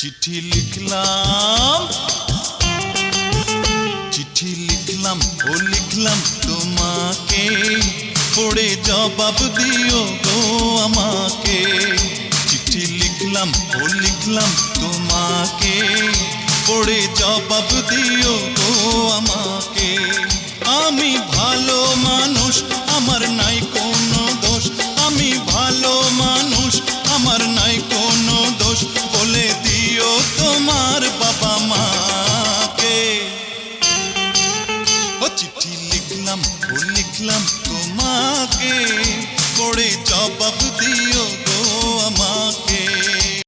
চিঠি লিখলাম চিঠি লিখলাম ও লিখলাম তোমাকে, পড়ে জবাব দিও গো আমাকে। চিঠি লিখলাম ও লিখলাম তোমাকে, পড়ে জবাব দিও গো আমাকে। আমি ভালো মানুষ, আমার নাই কোনো দোষ, আমি ভালো মানুষ, আমার নাই